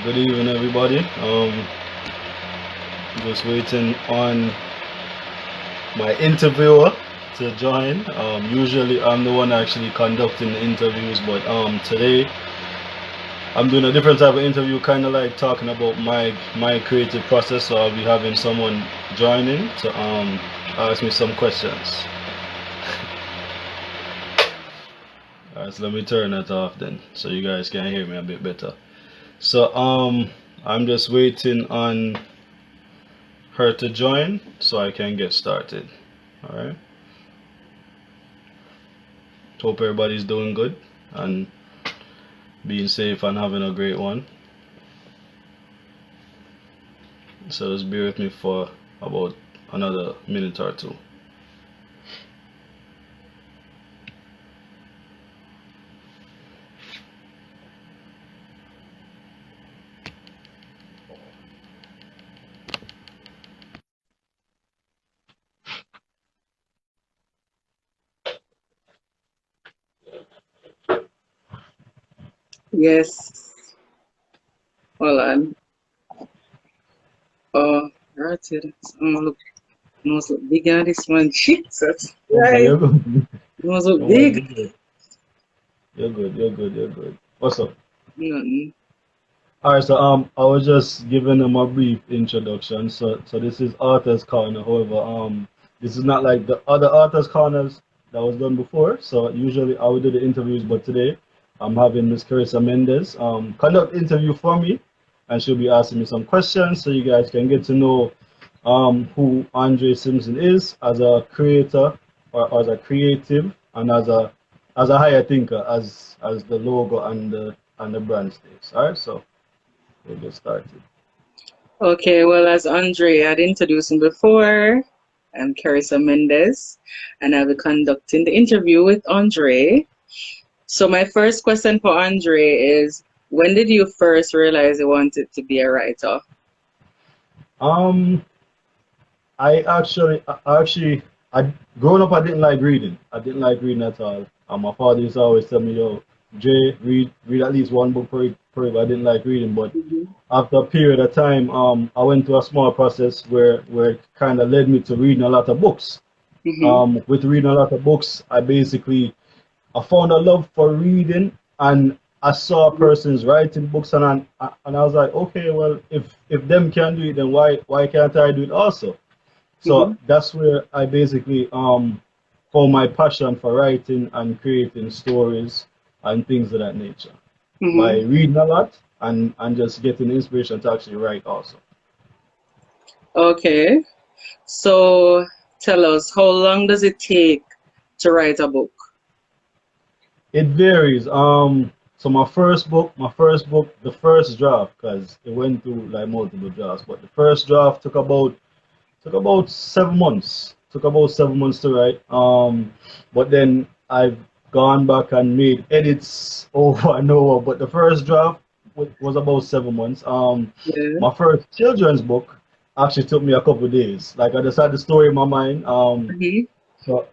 Good evening, everybody. Just waiting on my interviewer to join. Usually, I'm the one actually conducting the interviews, but today I'm doing a different type of interview, kind of like talking about my creative process. So I'll be having someone joining to ask me some questions. Alright, so let me turn that off then, so you guys can hear me a bit better. So I'm just waiting on her to join so I can get started. All right. Hope everybody's doing good and being safe and having a great one. So just bear with me for about another minute or two. Yes. Hold on. Oh, right here. Look, nose look big on this one. Jesus. Okay, Right. you're good. Nose look Don't worry, big. you're good. You're good. You're good. You're good. What's up? Nothing. All right. So I was just giving them a brief introduction. So this is Author's Corner. However, this is not like the other Author's Corners that was done before. So usually I would do the interviews, but today I'm having Miss Carissa Mendez conduct interview for me, and she'll be asking me some questions so you guys can get to know who Andre Simpson is as a creator or as a creative and as a higher thinker as the logo and the brand states. All right, so we'll get started. Okay, well, as Andre had introduced me before, I'm Carissa Mendez, and I'll be conducting the interview with Andre. So my first question for Andre is, when did you first realize you wanted to be a writer? Um, I growing up, I didn't like reading. I didn't like reading at all. My father used to always tell me, "Yo, Jay, read at least one book per week." I didn't like reading, but Mm-hmm. after a period of time, I went through a small process where it kind of led me to reading a lot of books. Mm-hmm. With reading a lot of books, I found a love for reading, and I saw a person's writing books, and I was like, okay, well, if them can do it, then why can't I do it also? Mm-hmm. So that's where I basically found my passion for writing and creating stories and things of that nature by Mm-hmm. reading a lot and just getting inspiration to actually write also. Okay. So tell us, how long does it take to write a book? It varies. So my first book, the first draft, because it went through like multiple drafts, but the first draft took about 7 months. Took about 7 months to write. But then I've gone back and made edits over and over. But the first draft was about 7 months. Yeah. My first children's book actually took me a couple of days. Like I just had the story in my mind. Mm-hmm. So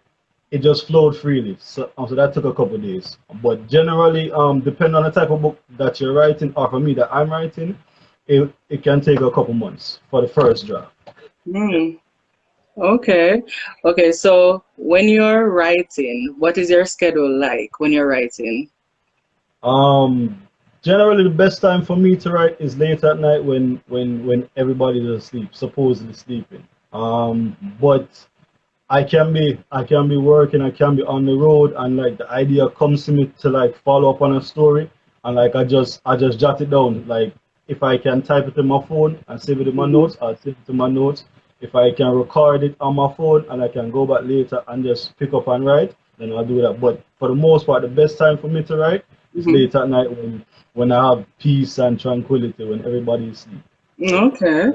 it just flowed freely. So that took a couple of days. But generally, depending on the type of book that you're writing, or for me that I'm writing, it can take a couple months for the first draft. Yeah. Mm. Okay. Okay, so when you're writing, what is your schedule like when you're writing? Um, Generally the best time for me to write is late at night when everybody's asleep, supposedly sleeping. But I can be working, I can be on the road, and like the idea comes to me to like follow up on a story, and like I just jot it down. Like if I can type it in my phone and save it in my Mm-hmm. notes, I'll save it in my notes. If I can record it on my phone and I can go back later and just pick up and write, then I'll do that. But for the most part, the best time for me to write is Mm-hmm. late at night when I have peace and tranquility when everybody is asleep. So Okay.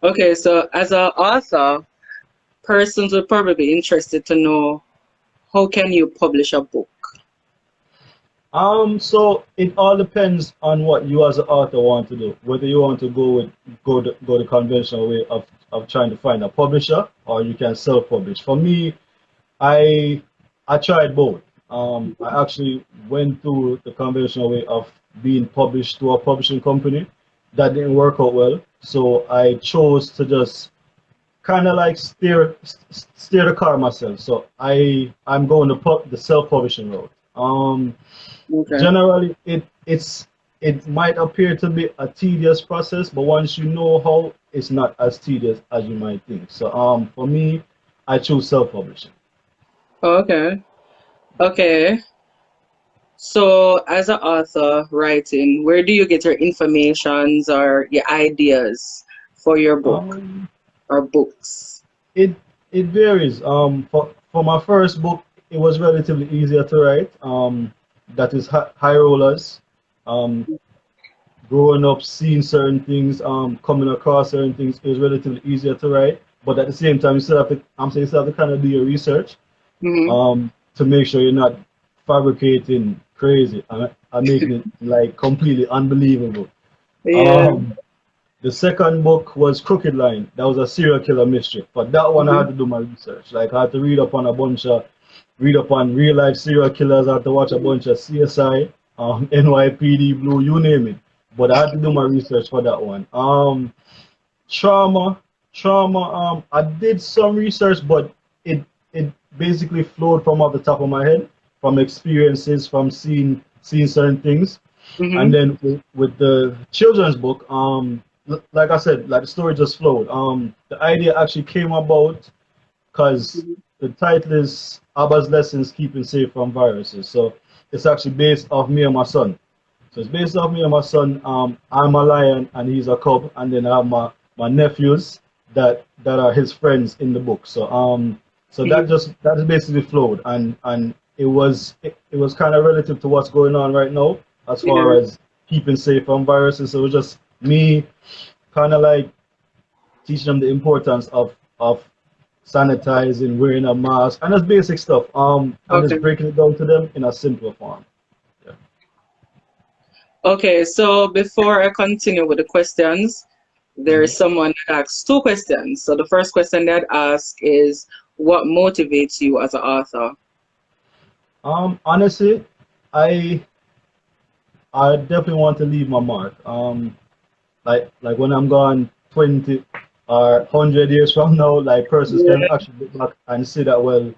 Okay, so as an author, persons would probably be interested to know, how can you publish a book? so it all depends on what you as an author want to do. Whether you want to go the conventional way of trying to find a publisher, or you can self-publish. For me, I I tried both. I actually went through the conventional way of being published to a publishing company. That didn't work out well, so I chose to just kind of like steer the car myself. So I'm going the self publishing route. Okay. Generally, it might appear to be a tedious process, but once you know how, it's not as tedious as you might think. So for me, I choose self publishing. Okay. Okay. So, as an author writing, where do you get your informations or your ideas for your book Um, or books? it it varies. For my first book, it was relatively easier to write. That is High Rollers. Um, Growing up, seeing certain things, coming across certain things, it was relatively easier to write. But at the same time, you still have to. I'm saying you still have to kind of do your research, Mm-hmm. to make sure you're not fabricating crazy and making it like completely unbelievable. Yeah. Um, the second book was Crooked Line. That was a serial killer mystery. But that one I Mm-hmm. had to do my research. Like I had to read up on real life serial killers. I had to watch a bunch of CSI, NYPD Blue, you name it. But I had to do my research for that one. Trauma, trauma. I did some research, but it basically flowed from off the top of my head, from experiences, from seeing certain things. And Mm-hmm. then with the children's book, like I said, like the story just flowed. The idea actually came about because the title is Abba's Lessons Keeping Safe from Viruses. So it's actually based off me and my son. So it's based off me and my son. I'm a lion and he's a cub, and then I have my nephews that are his friends in the book. So that just basically flowed, and it was kind of relative to what's going on right now as far Yeah. as keeping safe from viruses. So it was just me kind of like teaching them the importance of sanitizing, wearing a mask, and just basic stuff. And just Okay. breaking it down to them in a simpler form. Yeah. Okay. So before I continue with the questions, there is Mhm. someone that asks two questions. So the first question that asks is, what motivates you as an author? Honestly, I I definitely want to leave my mark. Like when I'm gone 20 or 100 years from now, like persons can Yeah. actually look back and say that, well,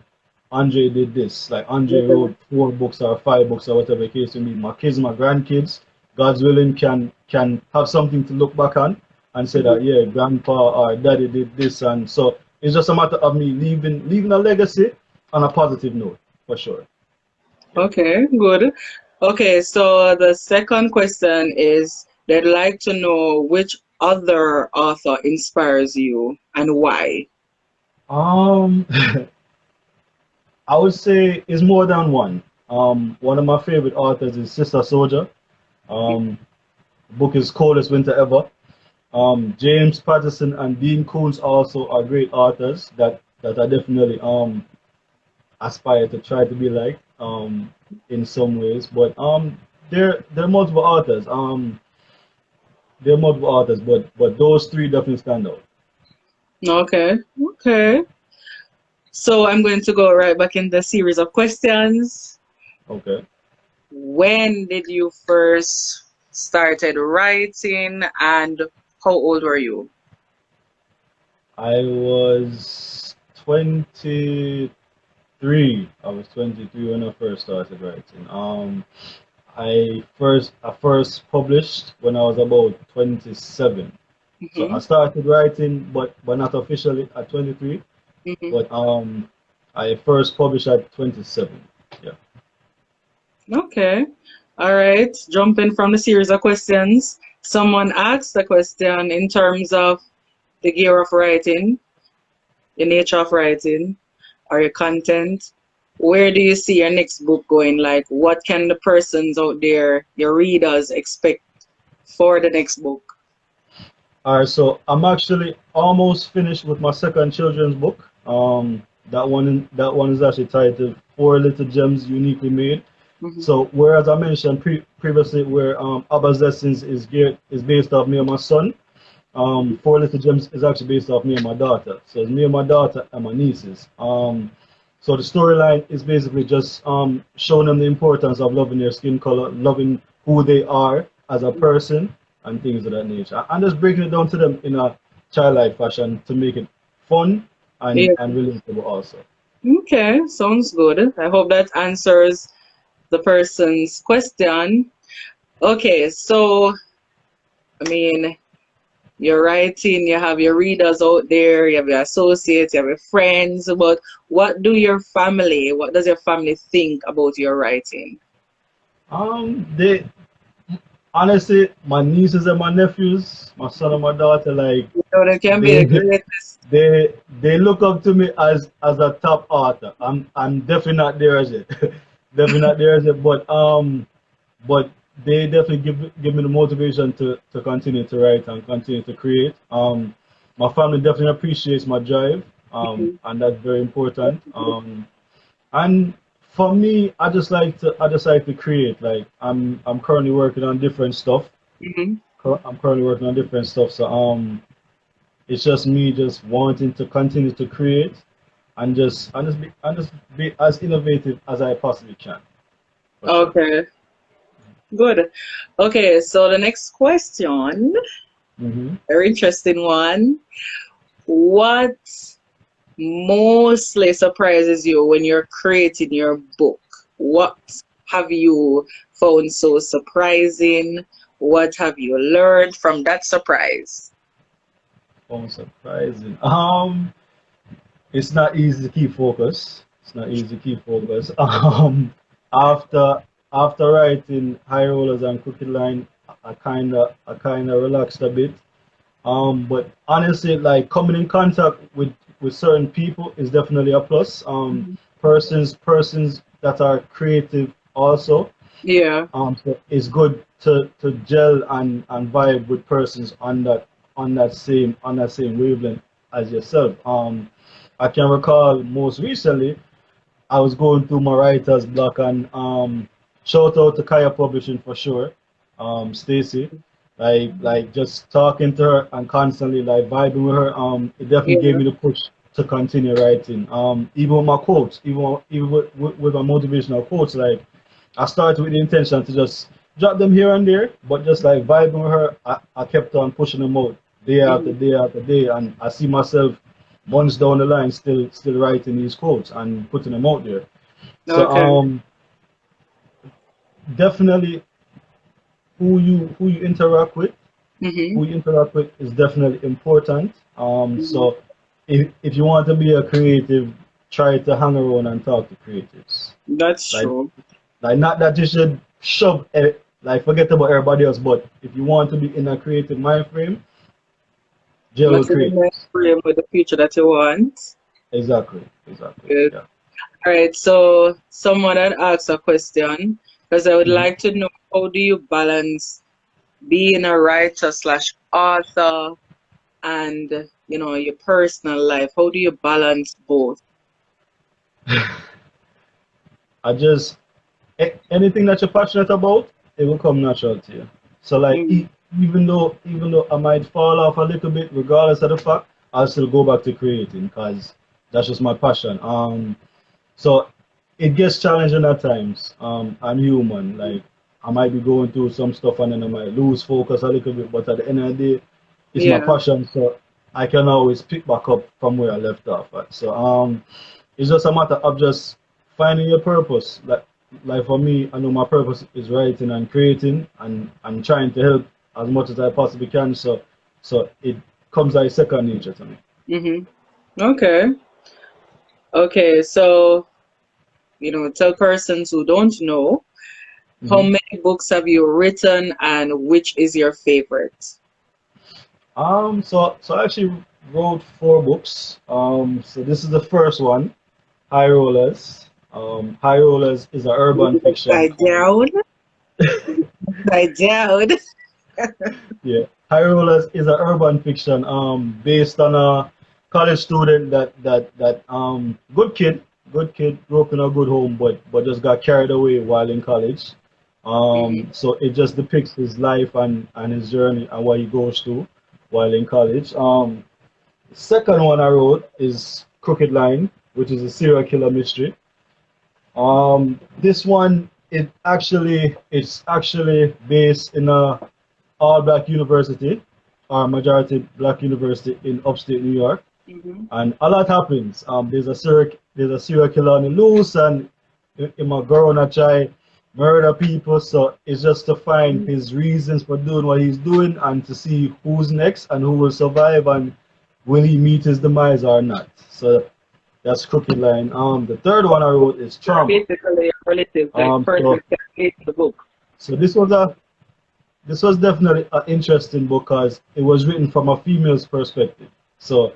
Andre did this. Like Andre Okay. wrote 4 books or 5 books or whatever the case may be. My kids, my grandkids, God's willing, can have something to look back on and say Mhm. that, yeah, grandpa or daddy did this. And so it's just a matter of me leaving a legacy on a positive note, for sure. Yeah. Okay, good. Okay, so the second question is they'd like to know which other author inspires you and why. Um, I would say it's more than one. One of my favorite authors is Sister Soldier. Um, the book is Coldest Winter Ever. James Patterson and Dean Koontz also are great authors that I definitely aspire to try to be like in some ways. But there are multiple authors. There are multiple authors, but those three definitely stand out. Okay, okay. So I'm going to go right back in the series of questions. Okay. When did you first started writing and how old were you? I was 23. I was 23 when I first started writing. I first published when I was about 27. So I Mm-hmm, started writing, but not officially at 23. mm-hmm. But I first published at 27. Yeah. Okay. All right. Jumping from the series of questions. Someone asked a question in terms of the gear of writing, the nature of writing, or your content. Where do you see your next book going? Like, what can the persons out there, your readers, expect for the next book? All right. So I'm actually almost finished with my second children's book. That one is actually titled Four Little Gems Uniquely Made. Hmm. So whereas I mentioned previously where Abba's Lessons is based off me and my son, Four Little Gems is actually based off me and my daughter. So it's me and my daughter and my nieces. So the storyline is basically just showing them the importance of loving their skin color, loving who they are as a person, and things of that nature, and just breaking it down to them in a childlike fashion to make it fun Yeah. and relatable also. Okay, sounds good. I hope that answers the person's question. Okay, so I mean, you're writing, you have your readers out there, you have your associates, you have your friends, but what does your family think about your writing? They honestly, my nieces and my nephews, my son and my daughter, like You know, they can be they the greatest. they look up to me as a top author. I'm definitely not there as it, definitely not there as it, but they definitely give me the motivation to continue to write and continue to create. My family definitely appreciates my drive, Mhm. and that's very important. And for me, I just like to create. Like I'm currently working on different stuff. Mhm. I'm currently working on different stuff. So it's just me just wanting to continue to create and just be as innovative as I possibly can, for sure. Okay, good. Okay, so the next question, Hmm. very interesting one. What mostly surprises you when you're creating your book? What have you found so surprising? What have you learned from that surprise? Oh, surprising. It's not easy to keep focus. It's not easy to keep focus. After after writing High Rollers and Crooked Line, I kinda relaxed a bit. But honestly, like coming in contact with certain people is definitely a plus. Mhm. Persons that are creative also. Yeah. So it's good to gel and vibe with persons on that same wavelength as yourself. I can recall most recently I was going through my writer's block and shout out to Kaya Publishing for sure. Stacy. Like just talking to her and constantly like vibing with her, it definitely gave Yeah. me the push to continue writing. Even with my quotes, even with my motivational quotes, like I started with the intention to just drop them here and there, but just like vibing with her, I kept on pushing them out day after Mhm. day after day, and I see myself months down the line still writing these quotes and putting them out there. So Okay. definitely who you interact with, Hmm. is definitely important. Hmm. So if you want to be a creative, try to hang around and talk to creatives. That's Like true. Like not that you should like forget about everybody else, but if you want to be in a creative mind frame, gel That's with in the next creatives. frame with the future that you want. Exactly, exactly. Good. Yeah. All right. So someone had asked a question because I would Hmm. like to know, how do you balance being a writer slash author and your personal life? How do you balance both? I just anything that you're passionate about, it will come natural to you. So like Mm. even though I might fall off a little bit, regardless of the fact, I'll still go back to creating because that's just my passion. So it gets challenging at times. I'm human. Like I might be going through some stuff and then I might lose focus a little bit, but at the end of the day, it's my Yeah. passion, so I can always pick back up from where I left off at. So it's just a matter of just finding your purpose. Like for me, I know my purpose is writing and creating and trying to help as much as I possibly can. So it comes as second nature to me. Mm-hmm. Okay. Okay. So, tell persons who don't know, how Mhm. many books have you written and which is your favorite? So I actually wrote four books. So this is the first one, High Rollers. High Rollers is an urban fiction. Upside down. Upside down. Yeah, High Rollers is an urban fiction. Based on a college student that good kid, grew up in a good home, but just got carried away while in college. Hmm. So it just depicts his life and his journey and what he goes through while in college. Second one I wrote is Crooked Line. which is a serial killer mystery. This one it's actually based in a all black university, or majority black university in upstate New York, Mm-hmm. and a lot happens. There's a serial killer on the loose, and him a girl and try murder people. So it's just to find his reasons for doing what he's doing, and to see who's next and who will survive, and will he meet his demise or not. So that's Crooked Line. The third one I wrote is Trauma. Basically, a relative, like person So can read the book. so this was definitely an interesting book because it was written from a female's perspective. So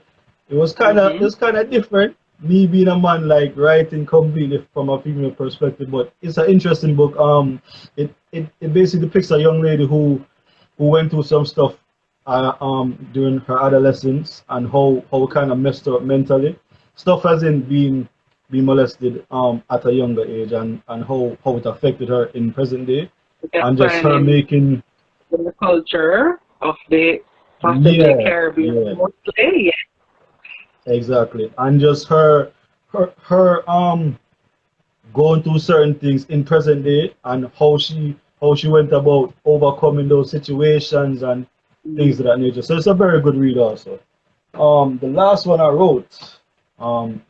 it Mm-hmm. was kind of different. Me being a man, like writing completely from a female perspective, but it's an interesting book. It basically depicts a young lady who went through some stuff during her adolescence, and how kind of messed her up mentally. Stuff as in being molested at a younger age, and how it affected her in present day, You can and just find her in making. the culture of the possibly Yeah, Caribbean yeah, mostly. exactly. And just her going through certain things in present day, and how she went about overcoming those situations and Yeah. things of that nature. So it's a very good read also. The last one I wrote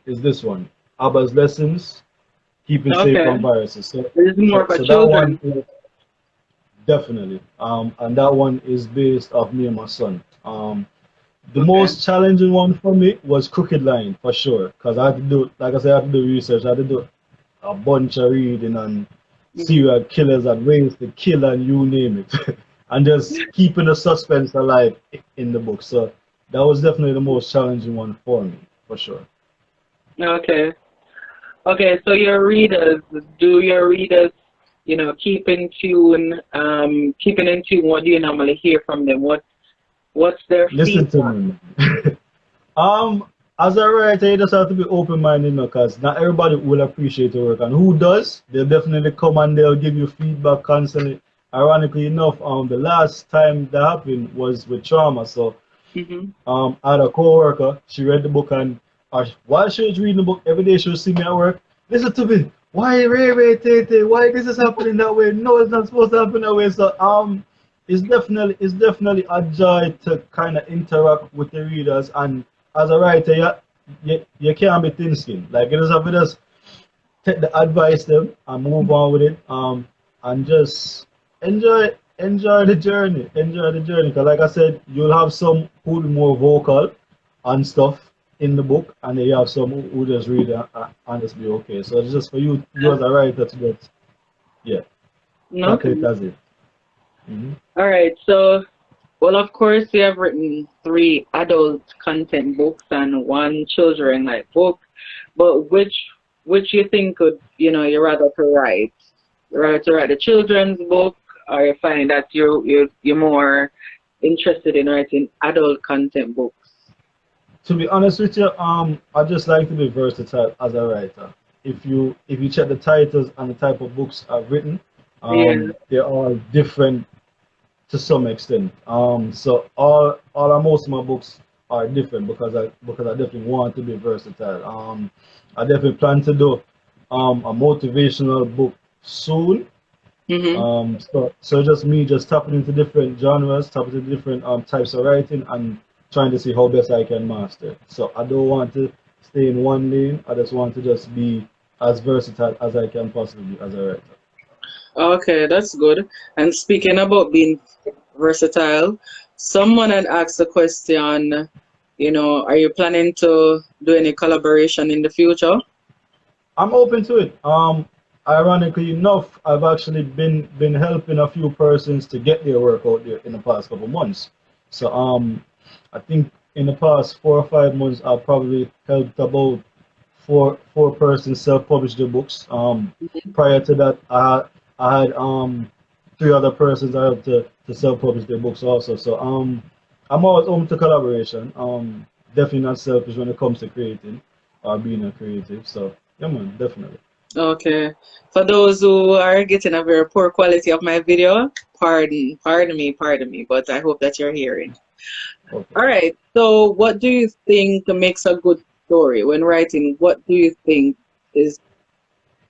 is this one, Abba's Lessons, Keeping Safe Okay. from Viruses. So This is more so, for so that one children. is definitely, and that one is based off me and my son. The Okay. most challenging one for me was Crooked Line for sure, because I had to do, like I said, I had to do research. I had to do a bunch of reading on Mm. serial killers and ways to kill and you name it, and just keeping the suspense alive in the book. So that was definitely the most challenging one for me, for sure. Okay. Okay, so do your readers, keeping in tune, what do you normally hear from them? What's their Listen to feedback? me. Um, as a writer, you just have to be open-minded, because not everybody will appreciate your work, and who does, they'll definitely come and they'll give you feedback constantly. Ironically enough, the last time that happened was with Trauma. So, Mm-hmm. I had a coworker. She read the book, and while she was reading the book, every day she would see me at work. Listen to me. Why Ray Tate? Why this is happening that way? No, it's not supposed to happen that way. So it's definitely a joy to kind of interact with the readers, and as a writer, you can't be thin-skinned. Like you just have to just take the advice them and move on with it. And just enjoy the journey. Enjoy the journey. Cause like I said, you'll have some who be more vocal and stuff in the book, and then you have some who just read and just be okay. So it's just for you as a writer to get, yeah, tackle it Okay. as it. Hmm. All right. So, well, of course, you have written three adult content books and one children like book, but which you think you rather to write? You rather to write a children's book, or you find that you're more interested in writing adult content books? To be honest with you, I just like to be versatile as a writer. If you check the titles and the type of books I've written, Yeah. they're all different to some extent. So all or most of my books are different, because I definitely want to be versatile. I definitely plan to do a motivational book soon. Mm-hmm. So just me just tapping into different genres, tapping into different types of writing, and trying to see how best I can master it. So I don't want to stay in one lane. I just want to just be as versatile as I can possibly be as a writer. Okay, that's good. And speaking about being versatile, someone had asked the question, are you planning to do any collaboration in the future? I'm open to it. Ironically enough, I've actually been helping a few persons to get their work out there in the past couple months. So I think in the past 4 or 5 months, I've probably helped about four persons self-publish their books. Prior to that, I had three other persons I helped to self-publish their books also. So I'm always open to collaboration. Definitely not selfish when it comes to creating or being a creative. So yeah, man, definitely. Okay. For those who are getting a very poor quality of my video, pardon me, but I hope that you're hearing. Okay. All right. So, what do you think makes a good story? When writing, what do you think is,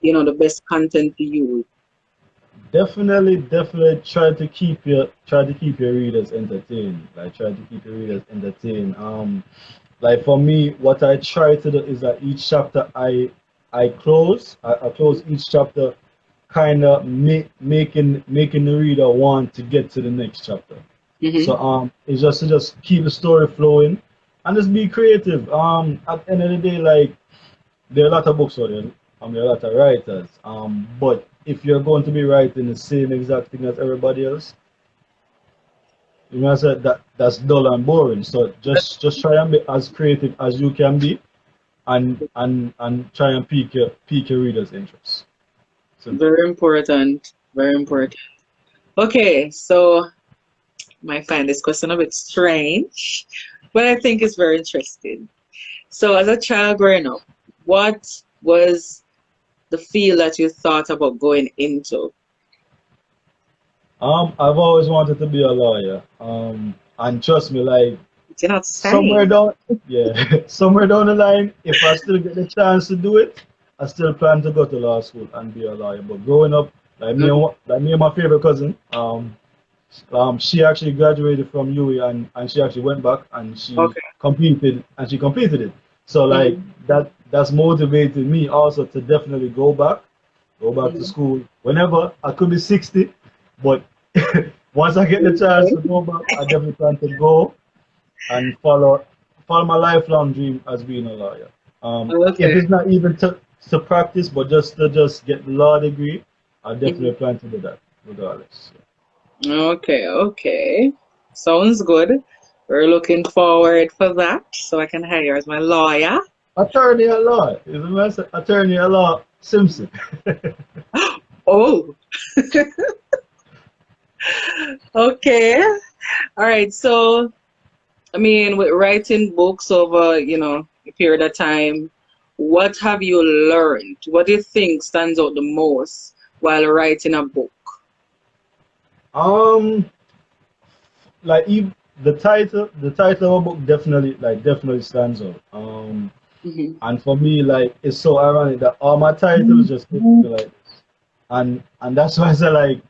the best content to use? Definitely try to keep your readers entertained. Like try to keep your readers entertained. Like for me, what I try to do is that each chapter I close each chapter, kind of making the reader want to get to the next chapter. Mm-hmm. So it's just to just keep the story flowing and just be creative. At the end of the day, like there are a lot of books out there. There are a lot of writers. But if you're going to be writing the same exact thing as everybody else, you know, I said that's dull and boring. So just try and be as creative as you can be, and try and pique your readers' interest. Simple. Very important. Very important. Okay, so might find this question a bit strange, but I think it's very interesting. So, as a child growing up, what was the field that you thought about going into? I've always wanted to be a lawyer. And trust me, like You're not somewhere saying. down, yeah, somewhere down the line, if I still get the chance to do it, I still plan to go to law school and be a lawyer. But growing up, like me and my favorite cousin, she actually graduated from UE, and she actually went back and Okay. she completed it. So like Mm-hmm. that's motivated me also to definitely go back to Mm-hmm. school whenever. I could be 60, but once I get the chance to go back, I definitely plan to go and follow my lifelong dream as being a lawyer. If Okay. it's not even to practice, but just get the law degree, I Mhm. definitely plan to do that regardless. Okay, okay. Sounds good. We're looking forward for that, so I can hire you as my lawyer. Attorney at law is a attorney at law Simpson. Oh, okay. All right. So, I mean, with writing books over, a period of time, what have you learned? What do you think stands out the most while writing a book? um, like the title of a book definitely stands out. Hmm. And for me, like it's so ironic that all my titles just hit me like this, and that's why I say like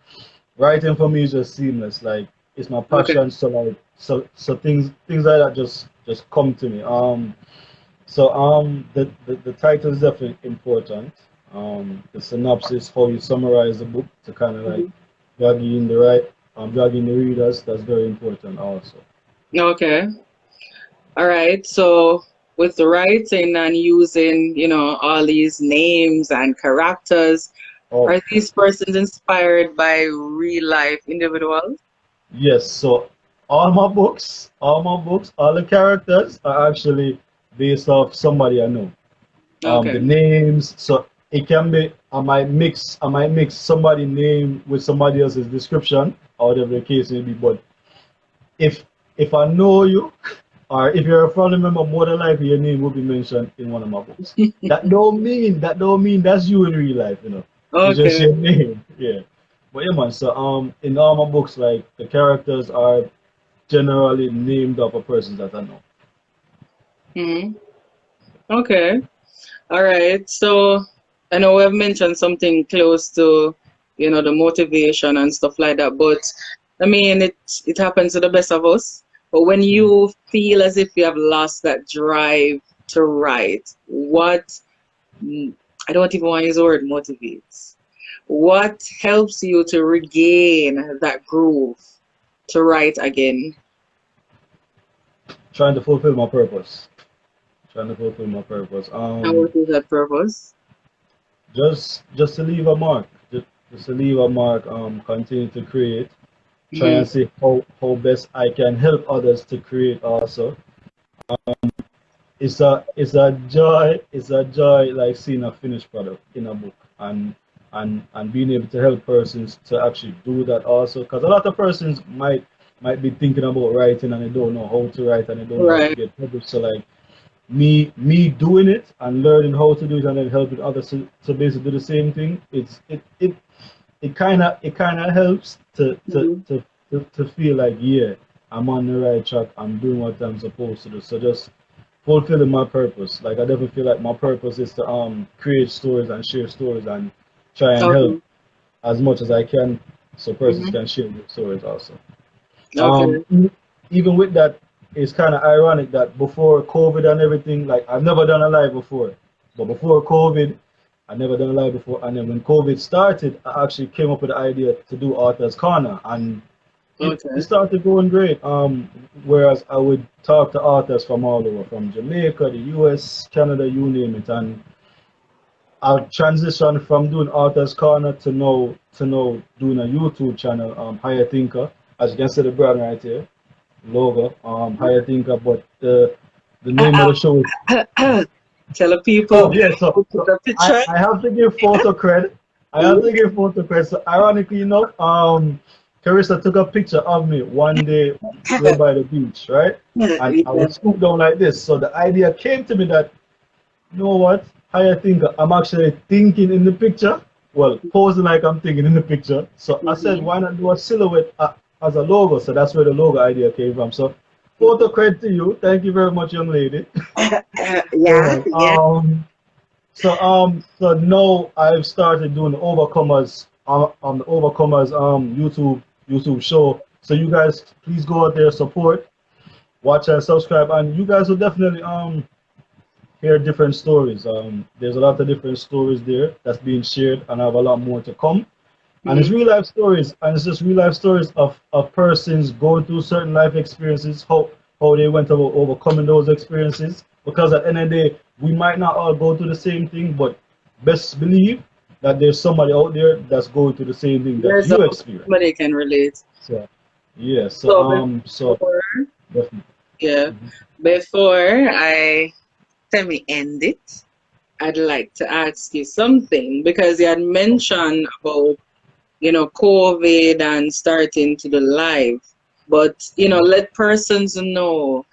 writing for me is just seamless. Like it's my Okay. passion, so like so things like that just come to me. The title is definitely important. The synopsis, how you summarize the book to kind of like Mhm. drag in the readers. That's very important also. Okay. All right. So, with the writing and using, all these names and characters, Oh are these persons inspired by real life individuals? yes, so all the characters are actually based off somebody I know. The Okay. names, so it can be I might mix somebody name with somebody else's description or whatever the case may be. But if if I know you, or if you're a family member, more than likely your name will be mentioned in one of my books. That don't mean that's you in real life, you know. It's just Okay. your name. Yeah. But yeah man, so in all my books, like the characters are generally named after persons that I know. Hmm. Okay. All right. So I know we've mentioned something close to, the motivation and stuff like that, but I mean, it happens to the best of us. But when Mhm. you feel as if you have lost that drive to write, mm, I don't even want to use the word motivates. What helps you to regain that groove to write again? Trying to fulfill my purpose. Trying to fulfill my purpose. And what is that purpose? Just to leave a mark. Just to leave a mark. Continue to create. Try Hmm. and see how best I can help others to create also. It's a joy like seeing a finished product in a book, and being able to help persons to actually do that also, because a lot of persons might be thinking about writing and they don't know how to write and they don't know how to Right. get published. So like me doing it and learning how to do it and then helping others to basically do the same thing, it kind of helps Hmm. to feel like, yeah, I'm on the right track, I'm doing what I'm supposed to do. So just fulfilling my purpose. Like I definitely feel like my purpose is to create stories and share stories and try and help Okay. as much as I can so persons Mm-hmm. can share their stories also. Okay. Even with that, it's kind of ironic that before COVID and everything, like I've never done a live before, but before COVID, I never done a live before, and then when COVID started, I actually came up with the idea to do Author's Corner, and it Okay. started going great. Whereas I would talk to authors from all over, from Jamaica, the US, Canada, you name it, and I've transitioned from doing Author's Corner to now doing a YouTube channel, Higher Thinker, as you can see the brand right here, logo, Higher Thinker, but the name of the show is Tell the oh people yeah, so, who put so the picture. I have to give photo credit. I have to give photo credit. So ironically enough, Carissa took a picture of me one day way by the beach, right? And I Yeah. was scooped down like this. So the idea came to me that, you know what? I think I'm actually thinking in the picture. Well, posing like I'm thinking in the picture. So I said, Mhm. why not do a silhouette as a logo? So that's where the logo idea came from. So photo Mhm. credit to you. Thank you very much, young lady. All Yeah, right. yeah. So now I've started doing the Overcomers on the Overcomers YouTube show. So you guys please go out there, support, watch and subscribe, and you guys will definitely hear different stories. There's a lot of different stories there that's being shared, and I have a lot more to come. And it's Mhm. real life stories, and it's just real life stories of persons going through certain life experiences, how they went about overcoming those experiences. Because at the end of the day, we might not all go through the same thing, but best believe that there's somebody out there that's going through the same thing that There's you experience. somebody can relate. So yeah, So so before, definitely. yeah, Mhm. before I semi end it, I'd like to ask you something because you had mentioned about, COVID and starting to do live. But, let persons know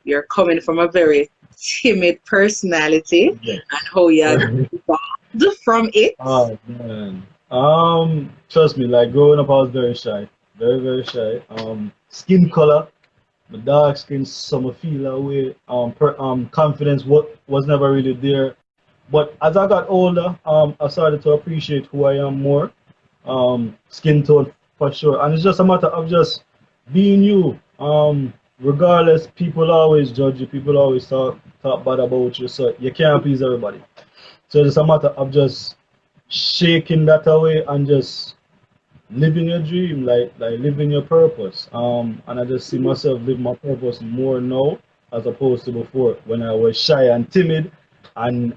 you're coming from a very timid personality and Yes. how you had evolved from it. Oh man. Trust me, like growing up, I was very shy, very very shy. Skin color, my dark skin, some feel away. Confidence was never really there. But as I got older, I started to appreciate who I am more. Skin tone for sure, and it's just a matter of just being you. Regardless, people always judge you. People always talk bad about you, so you can't please everybody. So it's a matter of just shaking that away and just living your dream, like living your purpose. And I just see myself live my purpose more now as opposed to before when I was shy and timid and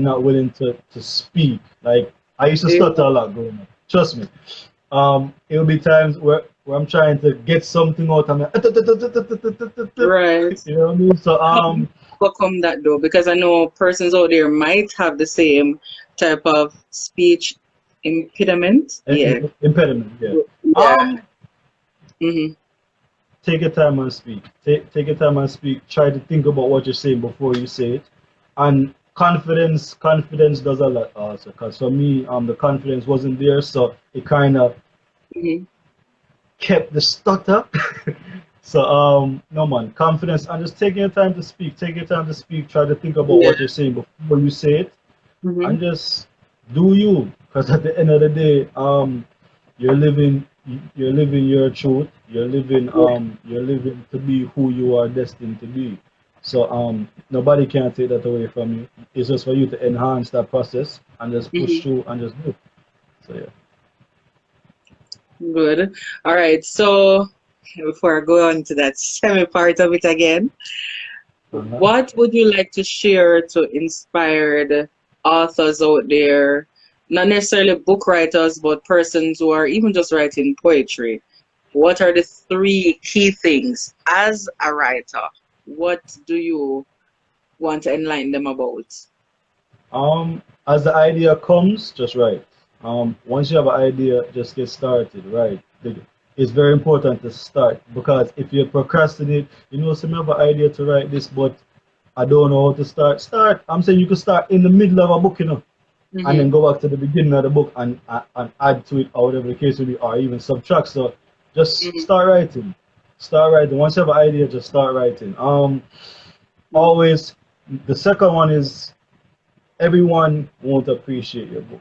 not willing to speak. Like I used to stutter Yeah, a lot growing up. Trust me. It will be times where I'm trying to get something out of me. right. You know what I mean? So How do you overcome that though? Because I know persons out there might have the same type of speech impediment. Yeah. impediment, yeah. Yeah. Um, Hmm. take your time and speak. Take your time and speak. Try to think about what you're saying before you say it. And confidence does a lot also. Cause for me, the confidence wasn't there, so it kind of Hmm. kept the stutter. So no man, confidence and just taking your time to speak. Take your time to speak. Try to think about Yeah. what you're saying before you say it, Hmm. and just do you. Because at the end of the day, you're living you're living your truth. You're living to be who you are destined to be. So nobody can take that away from you. It's just for you to enhance that process and just push Hmm. through and just do. So yeah. Good. All right. So before I go on to that semi part of it again, Uh-huh. what would you like to share to inspire the authors out there, not necessarily book writers, but persons who are even just writing poetry? What are the three key things as a writer? What do you want to enlighten them about? As the idea comes, just write. Once you have an idea, just get started, right? It's very important to start because if you procrastinate, some have an idea to write this, but I don't know how to start. Start. I'm saying you can start in the middle of a book, and Mm-hmm. then go back to the beginning of the book and add to it or whatever the case will be, or even subtract. So just Mm-hmm. start writing. Start writing. Once you have an idea, just start writing. always, the second one is everyone won't appreciate your book.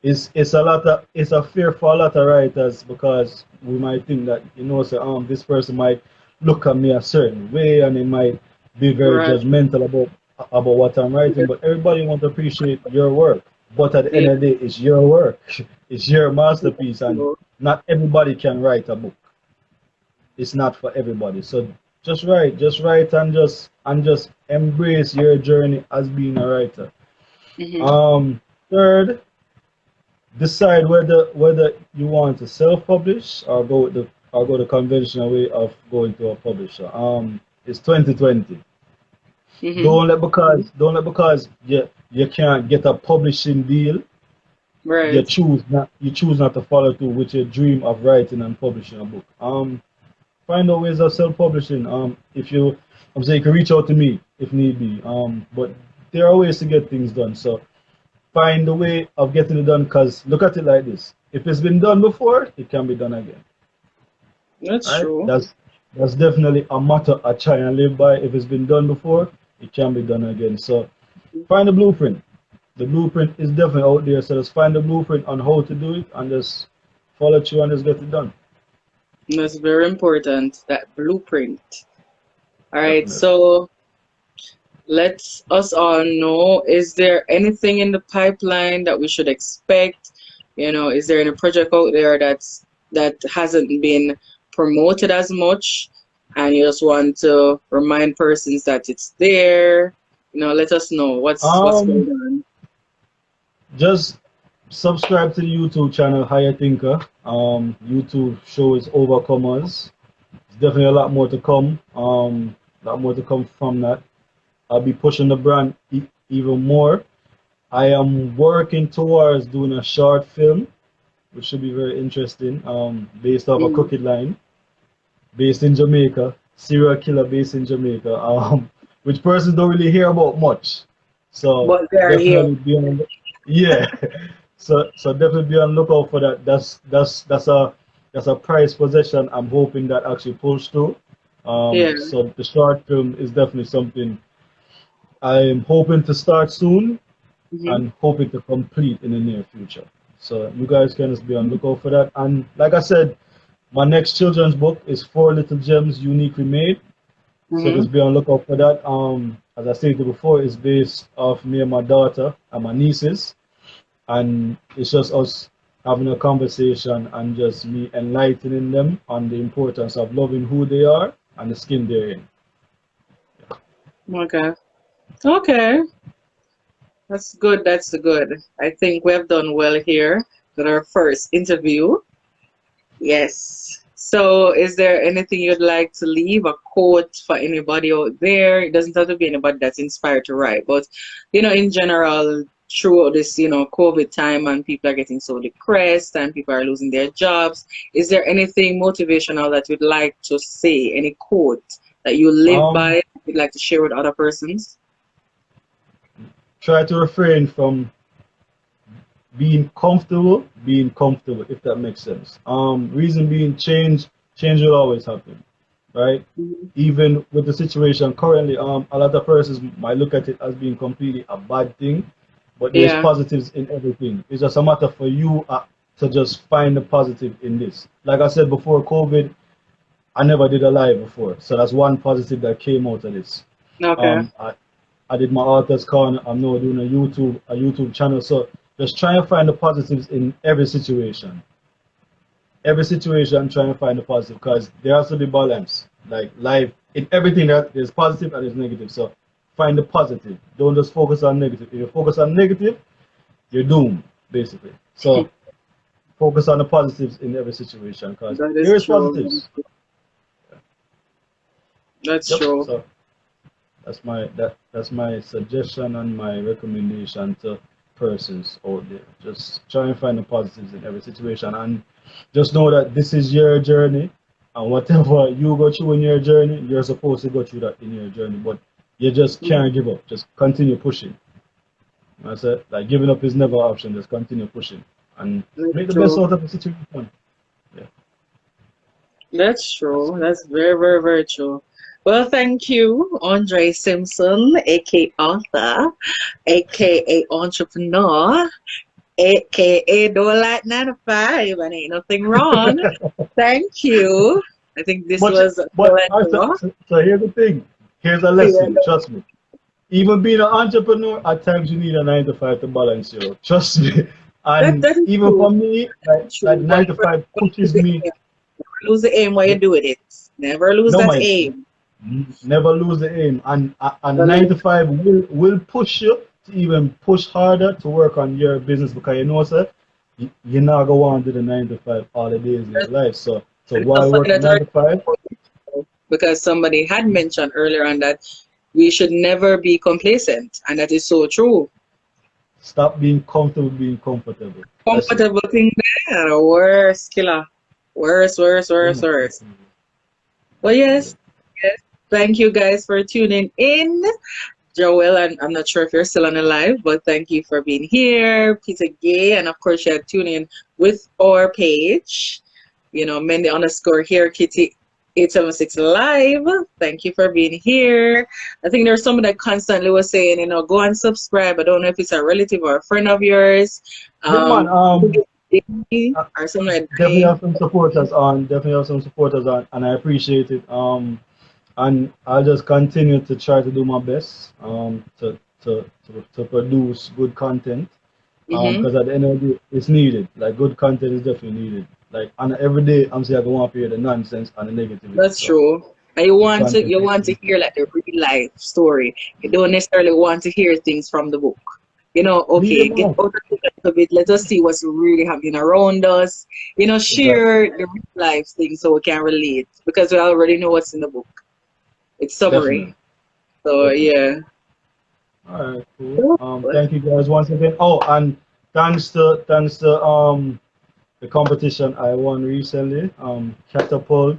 It's a fear for a lot of writers because we might think that say this person might look at me a certain way and they might be very Right. judgmental about what I'm writing, but everybody won't appreciate your work. But at the end Yeah. of the day, it's your work, it's your masterpiece, and So, not everybody can write a book. It's not for everybody. So just write and just embrace your journey as being a writer. mhm. Um, Third, decide whether you want to self-publish or go the conventional way of going to a publisher. It's 2020. Mhm. Don't let because you can't get a publishing deal. Right. You choose not to follow through with your dream of writing and publishing a book. Find out ways of self-publishing. If you, I'm saying you can reach out to me if need be. But there are ways to get things done. So find a way of getting it done. Cause look at it like this: if it's been done before, it can be done again. That's Right? true. That's definitely a motto I try and live by. If it's been done before, it can be done again. So find the blueprint. The blueprint is definitely out there. So just find the blueprint on how to do it and just follow through and just get it done. That's very important, that blueprint. All right, Definitely. so let us all know, is there anything in the pipeline that we should expect? Is there any project out there that hasn't been promoted as much and you just want to remind persons that it's there? Let us know what's going Um, on. just subscribe to the YouTube channel Higher Thinker. YouTube show is Overcomers. There's definitely a lot more to come. A lot more to come from that. I'll be pushing the brand even more. I am working towards doing a short film, which should be very interesting. Based off a Mm. crooked line, based in Jamaica, serial killer based in Jamaica. Which persons don't really hear about much. So But they're here. definitely be on, yeah. So definitely be on lookout for that. That's a prized possession. I'm hoping that actually pulls through. Yeah. So the short film is definitely something I'm hoping to start soon Hmm. and hoping to complete in the near future. So you guys can just be on lookout for that. And like I said, my next children's book is Four Little Gems Uniquely Made. So Hmm. just be on lookout for that. As I stated before, it's based off me and my daughter and my nieces, and it's just us having a conversation and just me enlightening them on the importance of loving who they are and the skin they're in. Okay. Okay. That's good. That's good. I think we have done well here with our first interview. Yes. So, is there anything you'd like to leave? A quote for anybody out there? It doesn't have to be anybody that's inspired to write, but in general, throughout this, COVID time and people are getting so depressed and people are losing their jobs, is there anything motivational that you'd like to say? Any quote that you live Um, by, you'd like to share with other persons? Try to refrain from being comfortable, if that makes sense. Reason being, change will always happen, right? Mhm. Even with the situation currently, a lot of persons might look at it as being completely a bad thing, but there's Yeah. positives in everything. It's just a matter for you to just find the positive in this. Like I said before COVID, I never did a live before, so that's one positive that came out of this. Okay. Um, I, I did my Author's Corner. I'm now doing a YouTube channel. So just try and find the positives in every situation. Every situation, try and find the positive because there has to be balance. Like life, in everything that there's positive and there's negative. So find the positive. Don't just focus on negative. If you focus on negative, you're doomed, basically. So focus on the positives in every situation because That there is is true. positives. That's Yep. true. So that's my suggestion and my recommendation to persons out there. Just try and find the positives in every situation and just know that this is your journey and whatever you go through in your journey, you're supposed to go through that in your journey. But you just Mhm. can't give up. Just continue pushing. That's it. Like giving up is never an option. Just continue pushing and That's make the best true. out of the situation. Yeah, That's that's true. That's very, very, very true. Well, thank you, Andre Simpson, aka author, aka entrepreneur, aka don't like 9 to 5, and ain't nothing wrong. Thank you. I think this But was pleasure. so here's the thing. Here's a Yeah, lesson. Trust me. Even being an entrepreneur, at times you need a 9 to 5 to balance you. Trust me. And that is even true. for me, like True, but 9 to 5 pushes me. never lose the aim while you're doing it. Never lose No, that my aim. never lose the aim. And the Never nine to lose. five will push you to even push harder to work on your business because you know, sir, you're not gonna want to do the 9 to 5 all the days of your life. So And to while find working that 9 to 5, because somebody had mentioned earlier on that we should never be complacent, and that is so true. stop being comfortable being comfortable. That's it. Comfortable thing there, worse killer, worse, worse, Yeah, worse, man. worse. Well, Yeah. yes, yes. Thank you guys for tuning in. Joel, and I'm not sure if you're still on the live, but thank you for being here. Peter Gay, and of course, you had tune in with our page. You know, Mendy underscore here, Kitty 876 live. Thank you for being here. I think there's someone that constantly was saying, you know, go and subscribe. I don't know if it's a relative or a friend of yours. Yeah, man. Uh, Or something like definitely that. have some supporters on. Definitely have some supporters on, and I appreciate it. And I'll just continue to try to do my best to produce good content Mm-hmm. because at the end of the day it's needed, like good content is definitely needed, like, and every day I'm saying I don't want to hear the nonsense and the negativity, That's so true. And good content you want to hear like the real life story. You don't necessarily want to hear things from the book. You know, leave okay, them get off. out of it a little bit. Let us see what's really happening around us. You know, Exactly. share the real life thing so we can relate because we already know what's in the book. It's summary. Definitely. So Definitely. yeah. All right, cool. Thank you guys once again. Oh, and thanks to the competition I won recently, catapult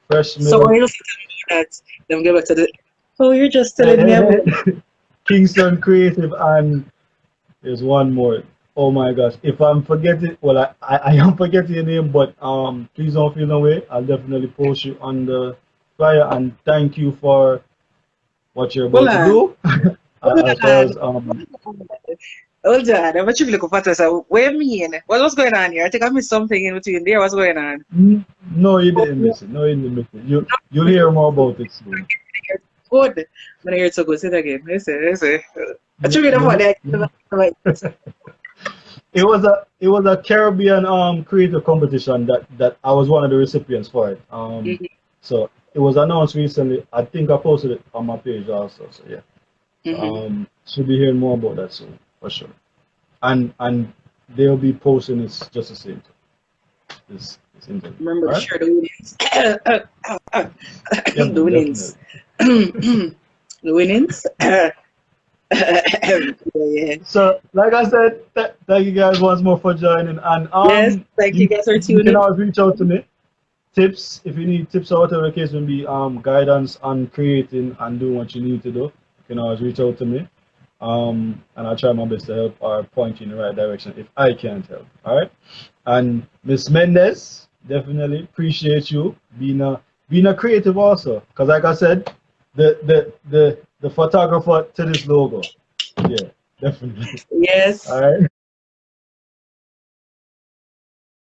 fresh So milk. I just tell me that. Then we get back to the. Oh, you're just Hey, telling me hey, about. hey. Kingston Creative, and there's one more. Oh my gosh. If I'm forgetting, well, I am forgetting your name, but please don't feel no way. I'll definitely post you on the flyer, and thank you for what you're Hold about to on. do. Hold As far on. as Hold on. I'm actually looking for this. What do you mean? What's going on here? I think I missed something in between there. What's going on? no, you didn't miss it. No, you didn't miss it. You'll hear more about it soon. Good. I'm gonna hear it so good. Say it again. Listen. I You, should be the you, one mi- that you, like, it was a Caribbean creative competition that I was one of the recipients for it. So it was announced recently. I think I posted it on my page also. So yeah. So mm-hmm. should be hearing more about that soon for sure. And they'll be posting it just the same time. This interview. Remember All to right? share the winnings. Yeah, The man, winnings. definitely. The winnings. Yeah. So, like I said, thank you guys once more for joining. And Yes. Thank you you guys for you can tuning. always reach out to me. Tips, if you need tips or whatever the case may be, guidance on creating and doing what you need to do, you can always reach out to me. And I'll try my best to help or point you in the right direction if I can't help. All right. And Miss Mendez, definitely appreciate you being a creative also. Because like I said, the photographer to this logo. Yeah, definitely. Yes. All right.